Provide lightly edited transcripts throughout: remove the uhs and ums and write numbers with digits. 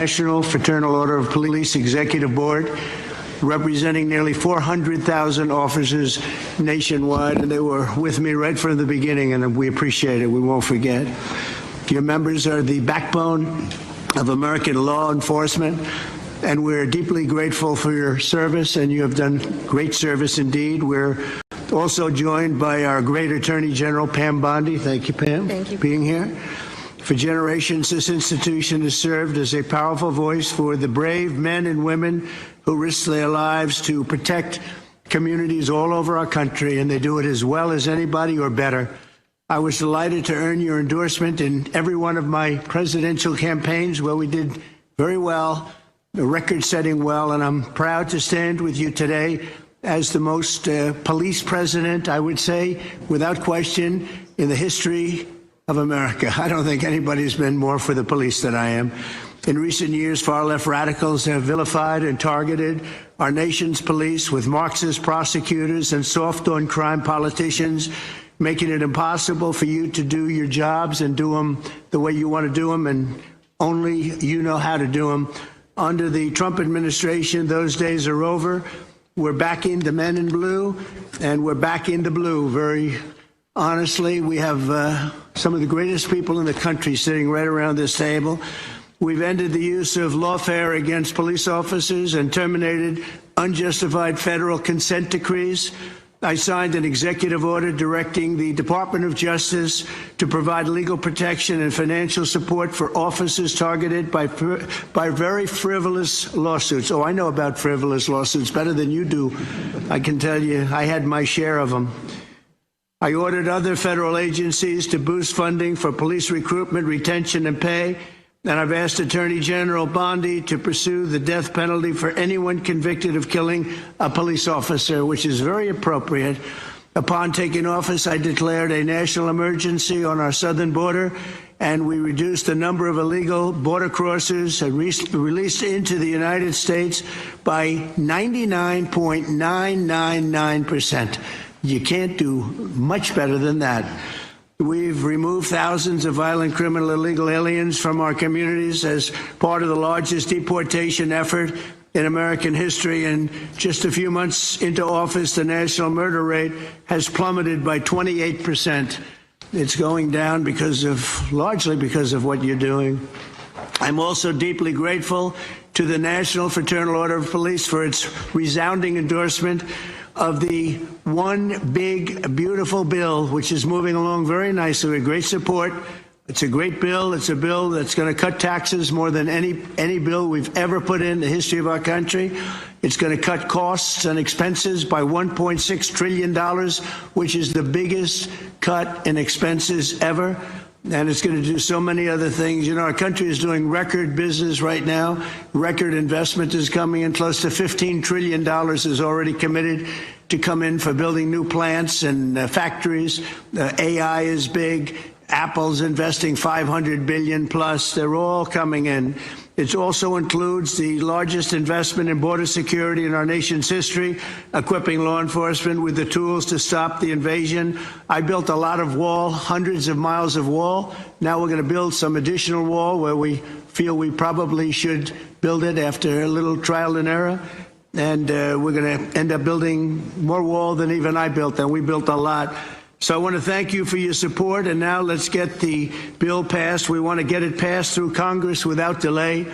National Fraternal Order of Police Executive Board, representing nearly 400,000 officers nationwide, and they were with me right from the beginning, and we appreciate it. We won't forget. Your members are the backbone of American law enforcement, and we're deeply grateful for your service, and you have done great service indeed. We're also joined by our great Attorney General, Pam Bondi. Thank you, Pam, for being here. For generations, this institution has served as a powerful voice for the brave men and women who risk their lives to protect communities all over our country, and they do it as well as anybody or better. I was delighted to earn your endorsement in every one of my presidential campaigns where we did very well, record-setting well, and I'm proud to stand with you today as the most police president, I would say, without question, in the history of America. I don't think anybody's been more for the police than I am. In recent years, far-left radicals have vilified and targeted our nation's police with Marxist prosecutors and soft-on-crime politicians, making it impossible for you to do your jobs and do them the way you want to do them, and only you know how to do them. Under the Trump administration, those days are over. We're back in the men in blue, and we're back in the blue. Very honestly, we have some of the greatest people in the country sitting right around this table. We've ended the use of lawfare against police officers and terminated unjustified federal consent decrees. I signed an executive order directing the Department of Justice to provide legal protection and financial support for officers targeted by very frivolous lawsuits. Oh, I know about frivolous lawsuits better than you do. I can tell you, I had my share of them. I ordered other federal agencies to boost funding for police recruitment, retention, and pay. And I've asked Attorney General Bondi to pursue the death penalty for anyone convicted of killing a police officer, which is very appropriate. Upon taking office, I declared a national emergency on our southern border, and we reduced the number of illegal border crossers released into the United States by 99.999%. You can't do much better than that. We've removed thousands of violent criminal illegal aliens from our communities as part of the largest deportation effort in American history. And just a few months into office, the national murder rate has plummeted by 28%. It's going down largely because of what you're doing. I'm also deeply grateful to the National Fraternal Order of Police for its resounding endorsement of the one big, beautiful bill, which is moving along very nicely with great support. It's a great bill. It's a bill that's going to cut taxes more than any bill we've ever put in the history of our country. It's going to cut costs and expenses by $1.6 trillion, which is the biggest cut in expenses ever. And it's going to do so many other things. You know, our country is doing record business right now. Record investment is coming in. Close to $15 trillion is already committed to come in for building new plants and factories. AI is big. Apple's investing $500 billion plus. They're all coming in. It also includes the largest investment in border security in our nation's history, equipping law enforcement with the tools to stop the invasion. I built a lot of wall, hundreds of miles of wall. Now we're going to build some additional wall where we feel we probably should build it after a little trial and error. And we're going to end up building more wall than even I built, and we built a lot. So I want to thank you for your support, and now let's get the bill passed. We want to get it passed through Congress without delay.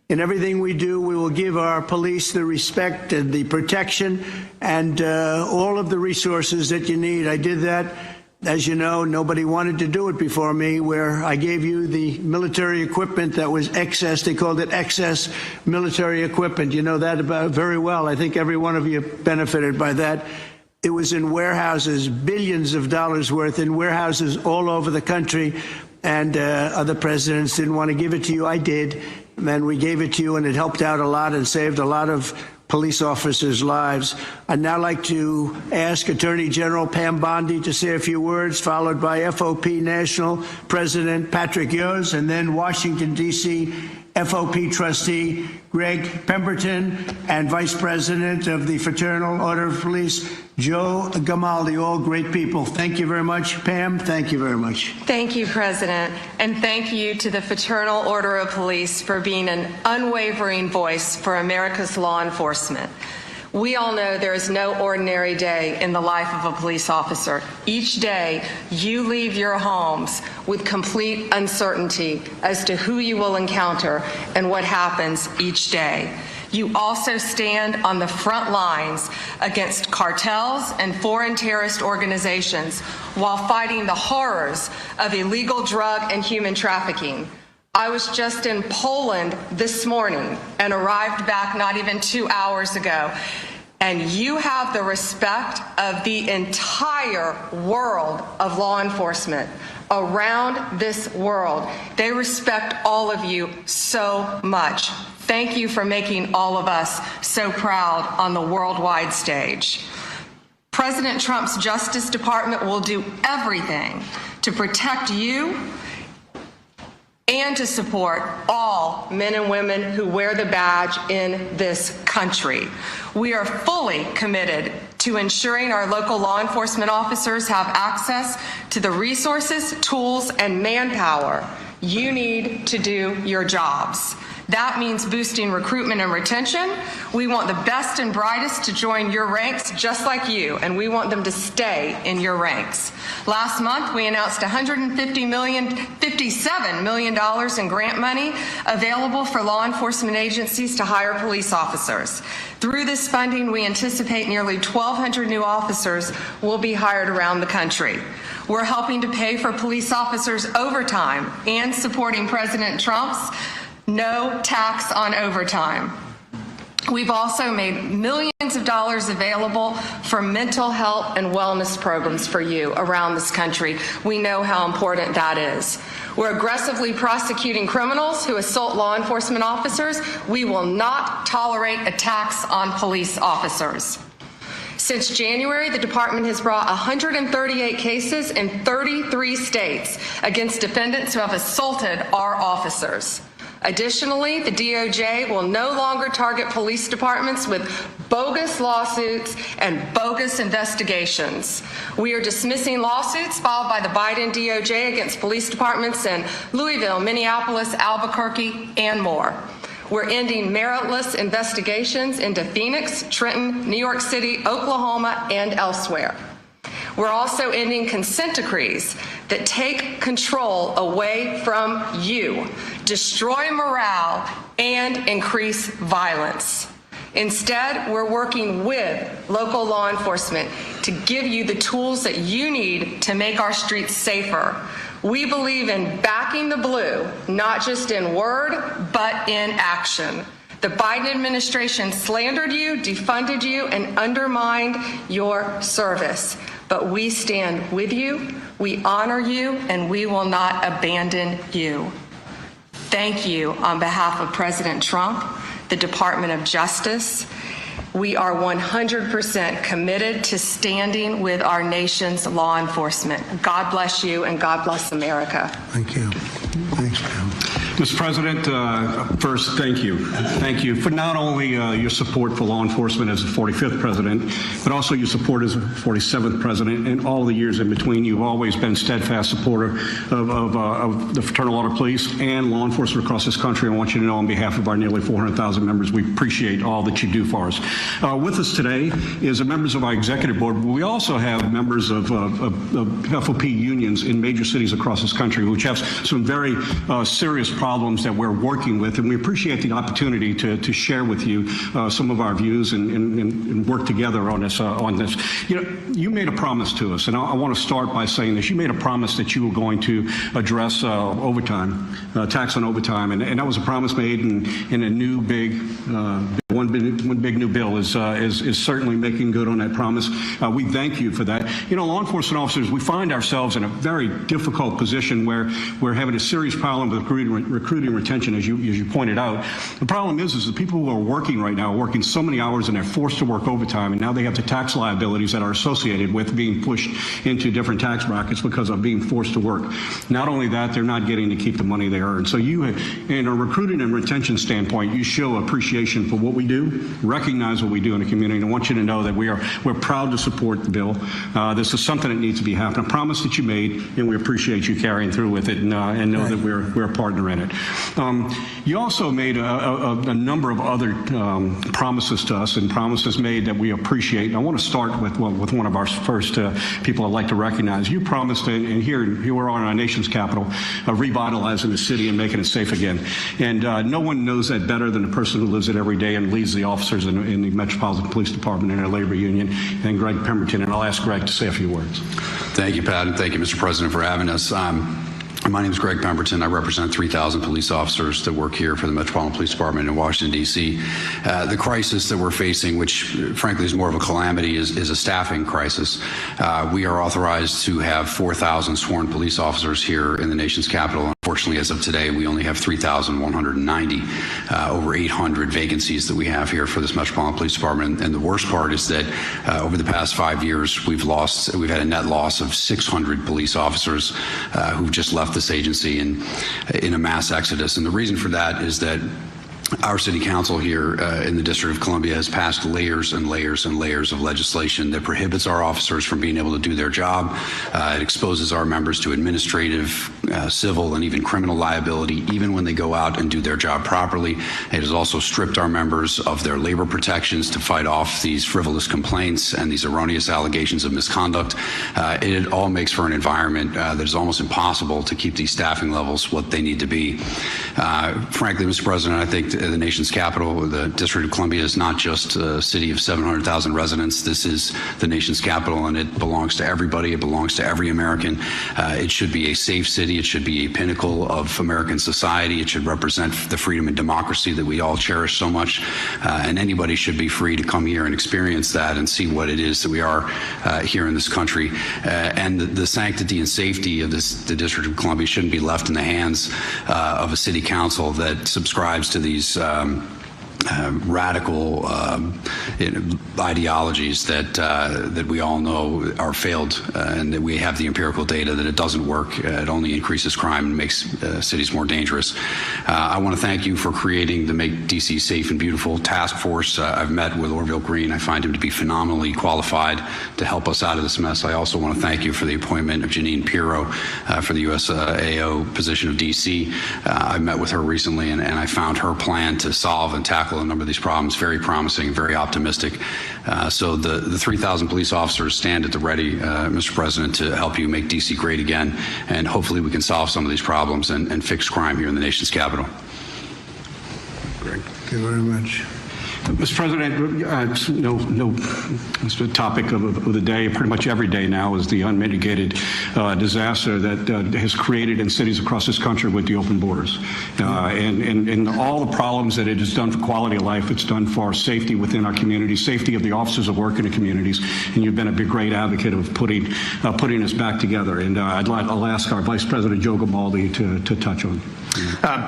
In everything we do, we will give our police the respect and the protection and all of the resources that you need. I did that, as you know, nobody wanted to do it before me, where I gave you the military equipment that was excess. They called it excess military equipment. You know that about very well. I think every one of you benefited by that. It was in warehouses, billions of dollars worth in warehouses all over the country, and other presidents didn't want to give it to you. I did, and we gave it to you, and it helped out a lot and saved a lot of police officers' lives. I'd now like to ask Attorney General Pam Bondi to say a few words, followed by FOP National President Patrick Yoes, and then Washington, D.C. FOP trustee Greg Pemberton, and Vice President of the Fraternal Order of Police, Joe Gamaldi, all great people. Thank you very much. Pam, thank you very much. Thank you, President, and thank you to the Fraternal Order of Police for being an unwavering voice for America's law enforcement. We all know there is no ordinary day in the life of a police officer. Each day, you leave your homes with complete uncertainty as to who you will encounter and what happens each day. You also stand on the front lines against cartels and foreign terrorist organizations while fighting the horrors of illegal drug and human trafficking. I was just in Poland this morning and arrived back not even 2 hours ago. And you have the respect of the entire world of law enforcement around this world. They respect all of you so much. Thank you for making all of us so proud on the worldwide stage. President Trump's Justice Department will do everything to protect you and to support all men and women who wear the badge in this country. We are fully committed to ensuring our local law enforcement officers have access to the resources, tools, and manpower you need to do your jobs. That means boosting recruitment and retention. We want the best and brightest to join your ranks just like you, and we want them to stay in your ranks. Last month, we announced $57 million in grant money available for law enforcement agencies to hire police officers. Through this funding, we anticipate nearly 1,200 new officers will be hired around the country. We're helping to pay for police officers' overtime and supporting President Trump's no tax on overtime. We've also made millions of dollars available for mental health and wellness programs for you around this country. We know how important that is. We're aggressively prosecuting criminals who assault law enforcement officers. We will not tolerate attacks on police officers. Since January, the department has brought 138 cases in 33 states against defendants who have assaulted our officers. Additionally, the DOJ will no longer target police departments with bogus lawsuits and bogus investigations. We are dismissing lawsuits filed by the Biden DOJ against police departments in Louisville, Minneapolis, Albuquerque, and more. We're ending meritless investigations into Phoenix, Trenton, New York City, Oklahoma, and elsewhere. We're also ending consent decrees that take control away from you, destroy morale, and increase violence. Instead, we're working with local law enforcement to give you the tools that you need to make our streets safer. We believe in backing the blue, not just in word, but in action. The Biden administration slandered you, defunded you, and undermined your service. But we stand with you, we honor you, and we will not abandon you. Thank you on behalf of President Trump, the Department of Justice. We are 100% committed to standing with our nation's law enforcement. God bless you, and God bless America. Thank you. Thanks, Pam. Mr. President, first, thank you. Thank you for not only your support for law enforcement as the 45th president, but also your support as the 47th president and all the years in between. You've always been steadfast supporter of the Fraternal Order Police and law enforcement across this country. I want you to know on behalf of our nearly 400,000 members, we appreciate all that you do for us. With us today is the members of our executive board, but we also have members of FOP unions in major cities across this country, which have some very serious problems that we're working with, and we appreciate the opportunity to share with you some of our views and work together on this. You know, you made a promise to us, and I want to start by saying this. You made a promise that you were going to address overtime, tax on overtime, and that was a promise made in a new big one big new bill is certainly making good on that promise. We thank you for that. You know, law enforcement officers, we find ourselves in a very difficult position where we're having a serious problem with recruiting retention, as you pointed out. The problem is the people who are working right now are working so many hours and they're forced to work overtime, and now they have the tax liabilities that are associated with being pushed into different tax brackets because of being forced to work. Not only that, they're not getting to keep the money they earn. So you, in a recruiting and retention standpoint, you show appreciation for what we do, recognize what we do in the community, and I want you to know that we're proud to support the bill. This is something that needs to be happening. A promise that you made, and we appreciate you carrying through with it, and know that we're a partner in it. You also made a number of other promises to us, and promises made that we appreciate. And I want to start with one of our first people I'd like to recognize. You promised, and here we're on our nation's capital, revitalizing the city and making it safe again. And no one knows that better than the person who lives it every day and leads the officers in the Metropolitan Police Department and our labor union, and Greg Pemberton. And I'll ask Greg to say a few words. Thank you, Pat, and thank you, Mr. President, for having us. My name is Greg Pemberton. I represent 3,000 police officers that work here for the Metropolitan Police Department in Washington, D.C. The crisis that we're facing, which frankly is more of a calamity, is a staffing crisis. We are authorized to have 4,000 sworn police officers here in the nation's capital. Unfortunately, as of today, we only have 3,190, over 800 vacancies that we have here for this Metropolitan Police Department. And the worst part is that over the past 5 years, we've had a net loss of 600 police officers who've just left this agency in a mass exodus. And the reason for that is that our city council here in the District of Columbia has passed layers and layers and layers of legislation that prohibits our officers from being able to do their job. It exposes our members to administrative, civil, and even criminal liability, even when they go out and do their job properly. It has also stripped our members of their labor protections to fight off these frivolous complaints and these erroneous allegations of misconduct. It all makes for an environment that is almost impossible to keep these staffing levels what they need to be. Frankly, Mr. President, I think the nation's capital, the District of Columbia, is not just a city of 700,000 residents. This is the nation's capital, and it belongs to everybody. It belongs to every American. It should be a safe city. It should be a pinnacle of American society. It should represent the freedom and democracy that we all cherish so much. And anybody should be free to come here and experience that and see what it is that we are here in this country. And the sanctity and safety of the District of Columbia shouldn't be left in the hands of a city council that subscribes to these radical ideologies that we all know are failed, and that we have the empirical data that it doesn't work. It only increases crime and makes cities more dangerous. I want to thank you for creating the Make DC Safe and Beautiful task force. I've met with Orville Green. I find him to be phenomenally qualified to help us out of this mess. I also want to thank you for the appointment of Janine Pirro for the USAO position of DC. I met with her recently, and I found her plan to solve and tackle a number of these problems very promising, very optimistic. So the 3,000 police officers stand at the ready, Mr. President, to help you make DC great again, and hopefully we can solve some of these problems and fix crime here in the nation's capital. Great. Thank you very much. Mr. President, it's the topic of the day. Pretty much every day now is the unmitigated disaster that has created in cities across this country with the open borders. And all the problems that it has done for quality of life, it's done for our safety within our communities, safety of the officers that work in the communities. And you've been a great advocate of putting us back together. And I'll ask our Vice President Joe Grimaldi to touch on.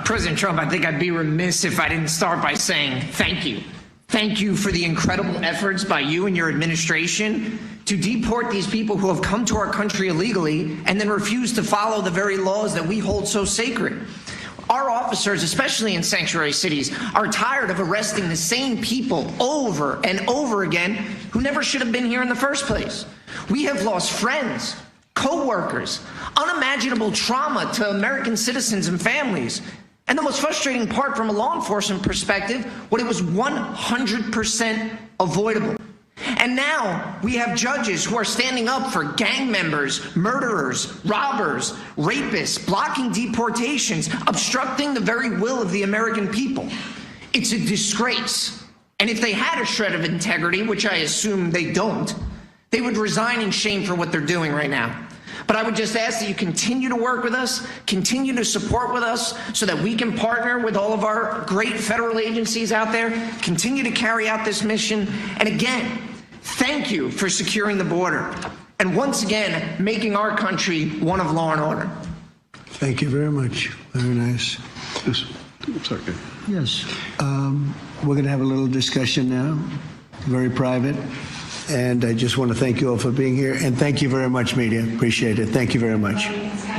President Trump, I think I'd be remiss if I didn't start by saying thank you. Thank you for the incredible efforts by you and your administration to deport these people who have come to our country illegally and then refuse to follow the very laws that we hold so sacred. Our officers, especially in sanctuary cities, are tired of arresting the same people over and over again who never should have been here in the first place. We have lost friends, co-workers, unimaginable trauma to American citizens and families. And the most frustrating part from a law enforcement perspective, what it was 100% avoidable. And now we have judges who are standing up for gang members, murderers, robbers, rapists, blocking deportations, obstructing the very will of the American people. It's a disgrace. And if they had a shred of integrity, which I assume they don't, they would resign in shame for what they're doing right now. But I would just ask that you continue to work with us, continue to support with us so that we can partner with all of our great federal agencies out there, continue to carry out this mission. And again, thank you for securing the border and once again making our country one of law and order. Thank you very much. Very nice. Yes. Sorry. Yes. We're going to have a little discussion now, very private. And I just want to thank you all for being here. And thank you very much, media. Appreciate it. Thank you very much.